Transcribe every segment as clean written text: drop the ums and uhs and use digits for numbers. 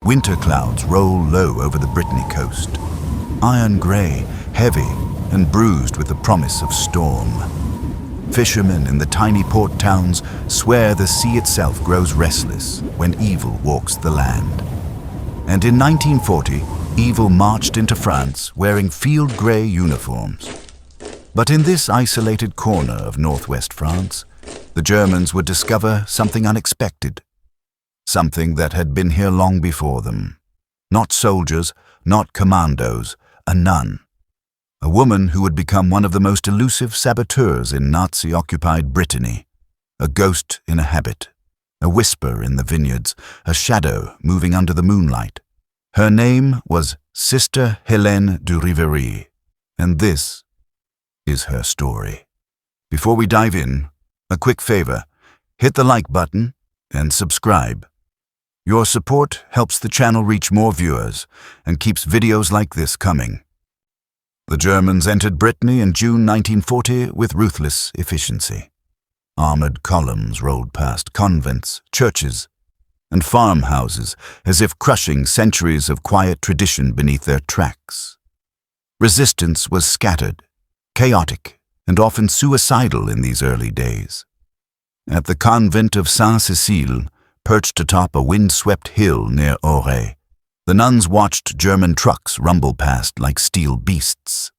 Winter clouds roll low over the Brittany coast. Iron grey, heavy, and bruised with the promise of storm. Fishermen in the tiny port towns swear the sea itself grows restless when evil walks the land. And in 1940, evil marched into France wearing field grey uniforms. But in this isolated corner of northwest France, the Germans would discover something unexpected. Something that had been here long before them. Not soldiers, not commandos, a nun. A woman who would become one of the most elusive saboteurs in Nazi-occupied Brittany. A ghost in a habit. A whisper in the vineyards, a shadow moving under the moonlight. Her name was Sister Hélène du Rivery, and this is her story. Before we dive in, a quick favor, hit the like button and subscribe. Your support helps the channel reach more viewers and keeps videos like this coming. The Germans entered Brittany in June 1940 with ruthless efficiency. Armored columns rolled past convents, churches, and farmhouses as if crushing centuries of quiet tradition beneath their tracks. Resistance was scattered, chaotic, and often suicidal in these early days. At the convent of Saint-Cécile, perched atop a wind-swept hill near Auray, the nuns watched German trucks rumble past like steel beasts.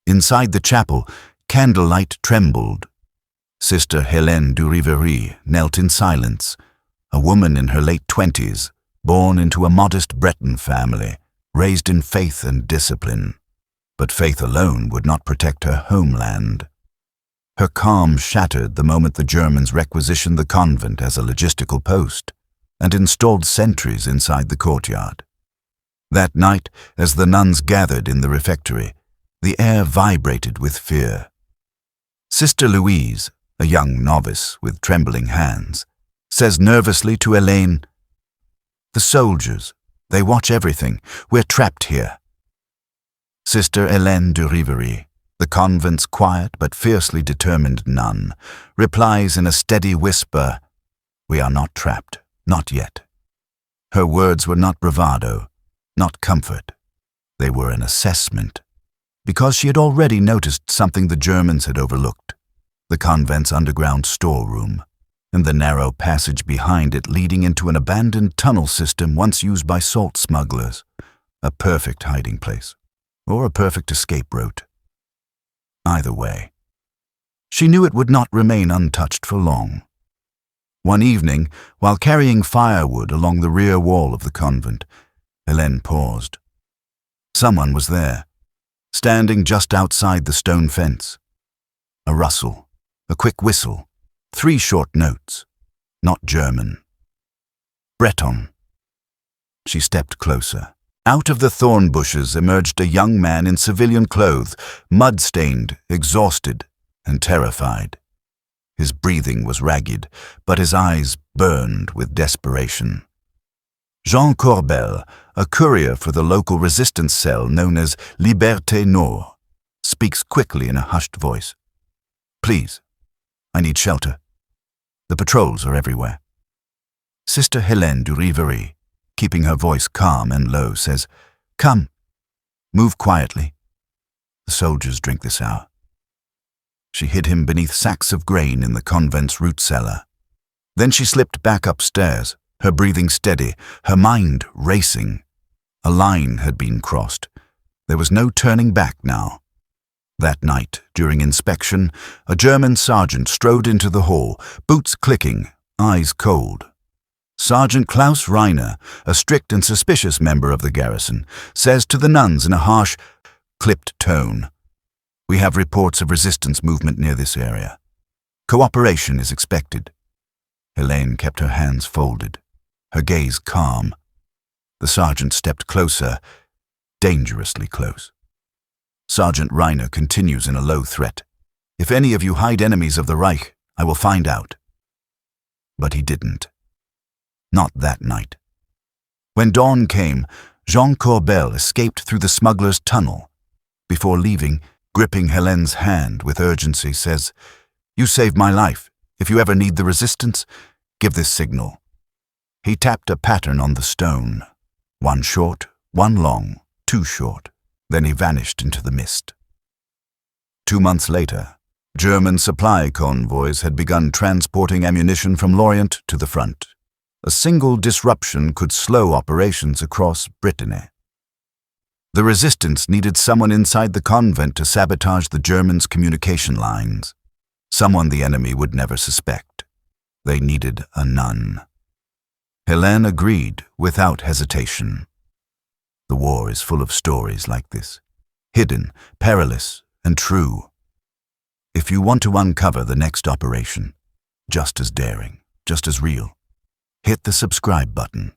Inside the chapel, candlelight trembled. Sister Hélène du Rivery knelt in silence, a woman in her late 20s, born into a modest Breton family, raised in faith and discipline. But faith alone would not protect her homeland. Her calm shattered the moment the Germans requisitioned the convent as a logistical post and installed sentries inside the courtyard. That night, as the nuns gathered in the refectory, the air vibrated with fear. Sister Louise, a young novice with trembling hands, says nervously to Hélène, "The soldiers, they watch everything. We're trapped here." Sister Hélène du Rivery, the convent's quiet but fiercely determined nun, replies in a steady whisper, "We are not trapped, not yet." Her words were not bravado, not comfort. They were an assessment, because she had already noticed something the Germans had overlooked, the convent's underground storeroom, and the narrow passage behind it leading into an abandoned tunnel system once used by salt smugglers, a perfect hiding place, or a perfect escape route. Either way, she knew it would not remain untouched for long. One evening, while carrying firewood along the rear wall of the convent, Hélène paused. Someone was there, standing just outside the stone fence. A rustle, a quick whistle, 3 short notes, not German. Breton. She stepped closer. Out of the thorn bushes emerged a young man in civilian clothes, mud-stained, exhausted, and terrified. His breathing was ragged, but his eyes burned with desperation. Jean Corbel, a courier for the local resistance cell known as Liberté Nord, speaks quickly in a hushed voice. "Please, I need shelter. The patrols are everywhere." Sister Hélène du Rivery, keeping her voice calm and low, says, "Come, move quietly. The soldiers drink this hour." She hid him beneath sacks of grain in the convent's root cellar. Then she slipped back upstairs, her breathing steady, her mind racing. A line had been crossed. There was no turning back now. That night, during inspection, a German sergeant strode into the hall, boots clicking, eyes cold. Sergeant Klaus Reiner, a strict and suspicious member of the garrison, says to the nuns in a harsh, clipped tone, "We have reports of resistance movement near this area. Cooperation is expected." Hélène kept her hands folded, her gaze calm. The sergeant stepped closer, dangerously close. Sergeant Reiner continues in a low threat, "If any of you hide enemies of the Reich, I will find out." But he didn't. Not that night. When dawn came, Jean Corbel escaped through the smuggler's tunnel. Before leaving, gripping Hélène's hand with urgency, says, "You saved my life. If you ever need the resistance, give this signal." He tapped a pattern on the stone, One short, one long, two short. Then he vanished into the mist. 2 months later, German supply convoys had begun transporting ammunition from Lorient to the front. A single disruption could slow operations across Brittany. The resistance needed someone inside the convent to sabotage the Germans' communication lines. Someone the enemy would never suspect. They needed a nun. Helene agreed without hesitation. The war is full of stories like this, hidden, perilous, and true. If you want to uncover the next operation, just as daring, just as real, hit the subscribe button.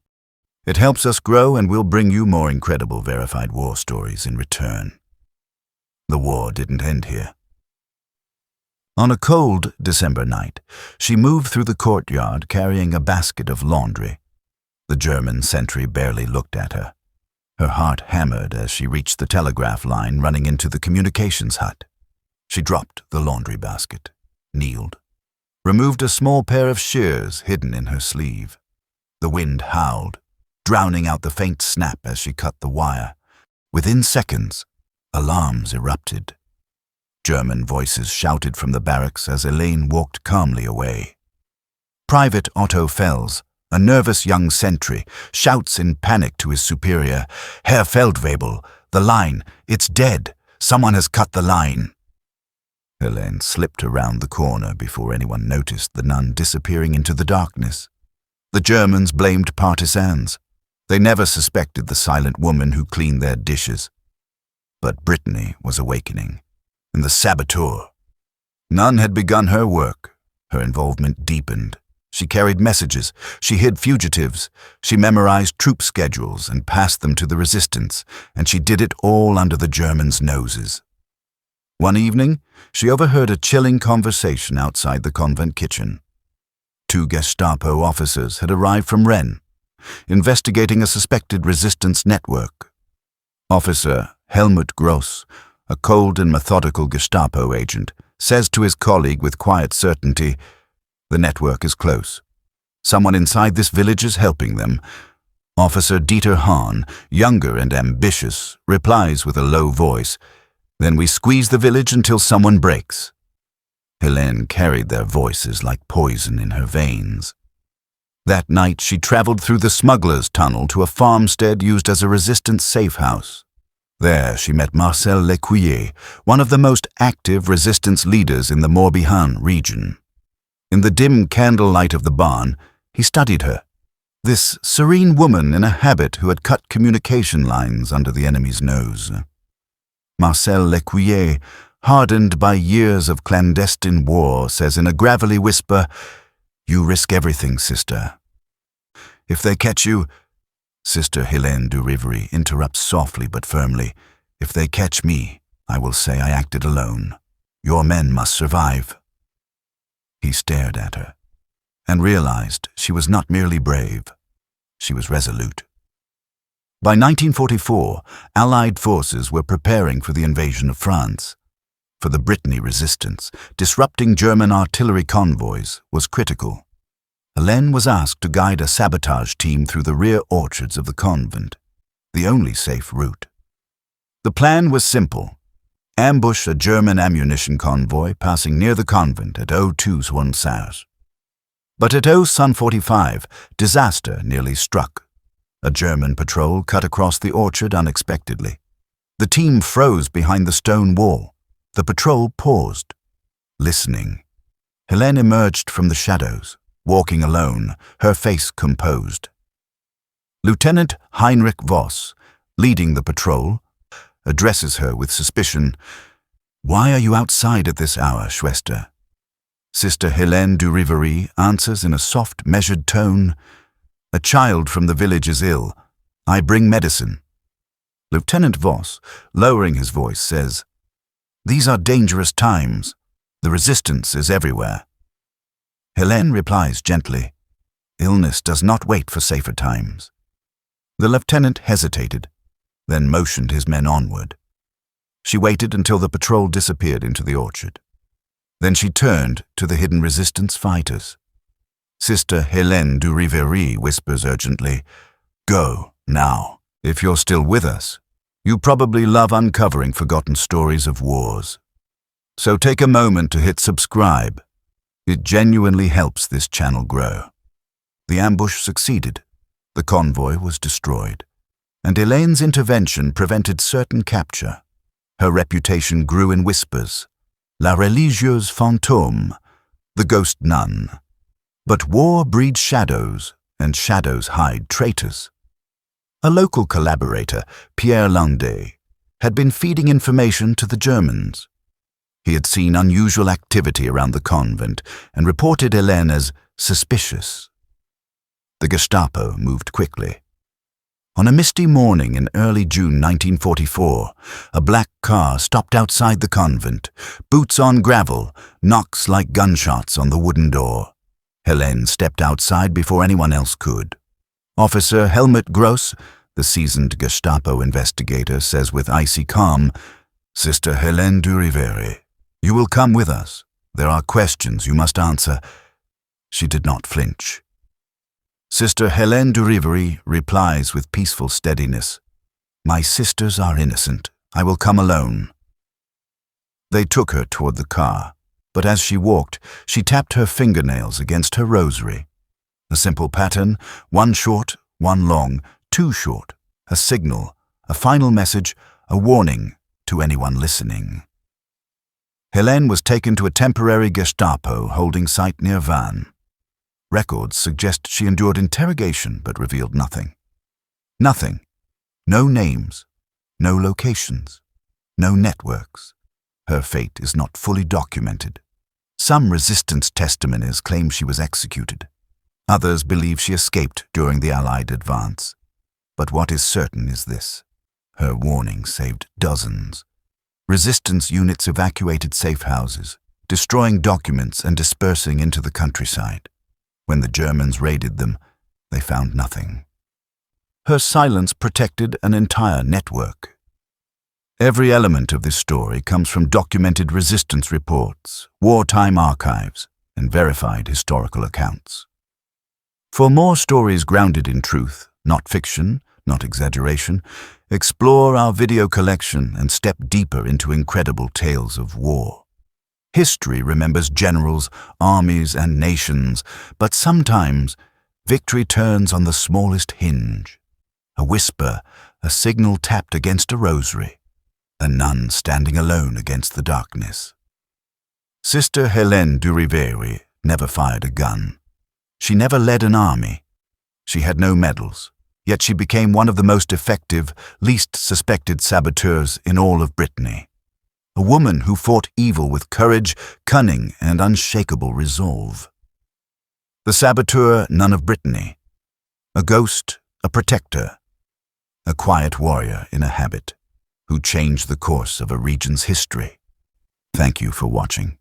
It helps us grow, and we'll bring you more incredible verified war stories in return. The war didn't end here. On a cold December night, she moved through the courtyard carrying a basket of laundry. The German sentry barely looked at her. Her heart hammered as she reached the telegraph line running into the communications hut. She dropped the laundry basket, kneeled, removed a small pair of shears hidden in her sleeve. The wind howled, drowning out the faint snap as she cut the wire. Within seconds, alarms erupted. German voices shouted from the barracks as Elaine walked calmly away. Private Otto Fels, a nervous young sentry, shouts in panic to his superior, "Herr Feldwebel, the line, it's dead. Someone has cut the line." Helene slipped around the corner before anyone noticed the nun disappearing into the darkness. The Germans blamed partisans. They never suspected the silent woman who cleaned their dishes. But Brittany was awakening, and the Saboteur. None had begun her work. Her involvement deepened. She carried messages, she hid fugitives, she memorized troop schedules and passed them to the resistance, and she did it all under the Germans' noses. One evening, she overheard a chilling conversation outside the convent kitchen. 2 Gestapo officers had arrived from Rennes, investigating a suspected resistance network. Officer Helmut Gross, a cold and methodical Gestapo agent, says to his colleague with quiet certainty, "The network is close. Someone inside this village is helping them." Officer Dieter Hahn, younger and ambitious, replies with a low voice, "Then we squeeze the village until someone breaks." Helene carried their voices like poison in her veins. That night she traveled through the smugglers' tunnel to a farmstead used as a resistance safe house. There she met Marcel Lecuyer, one of the most active resistance leaders in the Morbihan region. In the dim candlelight of the barn, he studied her, this serene woman in a habit who had cut communication lines under the enemy's nose. Marcel Lecuyer, hardened by years of clandestine war, says in a gravelly whisper, "You risk everything, sister. If they catch you—" Sister Helene du Rivary interrupts softly but firmly, "If they catch me, I will say I acted alone. Your men must survive." He stared at her and realized she was not merely brave, she was resolute. By 1944, Allied forces were preparing for the invasion of France. For the Brittany resistance, disrupting German artillery convoys was critical. Helene was asked to guide a sabotage team through the rear orchards of the convent, the only safe route. The plan was simple: ambush a German ammunition convoy passing near the convent at outsmart. But at outsmart, disaster nearly struck. A German patrol cut across the orchard unexpectedly. The team froze behind the stone wall. The patrol paused, listening. Helene emerged from the shadows, walking alone, her face composed. Lieutenant Heinrich Voss, leading the patrol, addresses her with suspicion. "Why are you outside at this hour, Schwester?" Sister Helene du Rivary answers in a soft, measured tone, "A child from the village is ill. I bring medicine." Lieutenant Voss, lowering his voice, says, "These are dangerous times. The resistance is everywhere." Helene replies gently, "Illness does not wait for safer times." The lieutenant hesitated, then motioned his men onward. She waited until the patrol disappeared into the orchard. Then she turned to the hidden resistance fighters. Sister Helene du Rivary whispers urgently, "Go, now. If you're still with us, you probably love uncovering forgotten stories of wars. So take a moment to hit subscribe. It genuinely helps this channel grow. The ambush succeeded. The convoy was destroyed, and Hélène's intervention prevented certain capture. Her reputation grew in whispers. La religieuse fantôme, the ghost nun. But war breeds shadows, and shadows hide traitors. A local collaborator, Pierre Landais, had been feeding information to the Germans. He had seen unusual activity around the convent and reported Hélène as suspicious. The Gestapo moved quickly. On a misty morning in early June 1944, a black car stopped outside the convent, boots on gravel, knocks like gunshots on the wooden door. Hélène stepped outside before anyone else could. Officer Helmut Gross, the seasoned Gestapo investigator, says with icy calm, "Sister Hélène du Riveri, you will come with us. There are questions you must answer." She did not flinch. Sister Hélène du Riveri replies with peaceful steadiness, "My sisters are innocent. I will come alone." They took her toward the car, but as she walked, she tapped her fingernails against her rosary. A simple pattern, one short, one long, two short, a signal, a final message, a warning to anyone listening. Hélène was taken to a temporary Gestapo holding site near Vannes. Records suggest she endured interrogation but revealed nothing. Nothing. No names, no locations, no networks. Her fate is not fully documented. Some resistance testimonies claim she was executed. Others believe she escaped during the Allied advance. But what is certain is this: her warning saved dozens. Resistance units evacuated safe houses, destroying documents and dispersing into the countryside. When the Germans raided them, they found nothing. Her silence protected an entire network. Every element of this story comes from documented resistance reports, wartime archives, and verified historical accounts. For more stories grounded in truth, not fiction, not exaggeration, explore our video collection and step deeper into incredible tales of war. History remembers generals, armies, and nations, but sometimes victory turns on the smallest hinge. A whisper, a signal tapped against a rosary, a nun standing alone against the darkness. Sister Hélène du Riveri never fired a gun. She never led an army. She had no medals, yet she became one of the most effective, least suspected saboteurs in all of Brittany. A woman who fought evil with courage, cunning, and unshakable resolve. The saboteur, none of Brittany. A ghost, a protector. A quiet warrior in a habit, who changed the course of a region's history. Thank you for watching.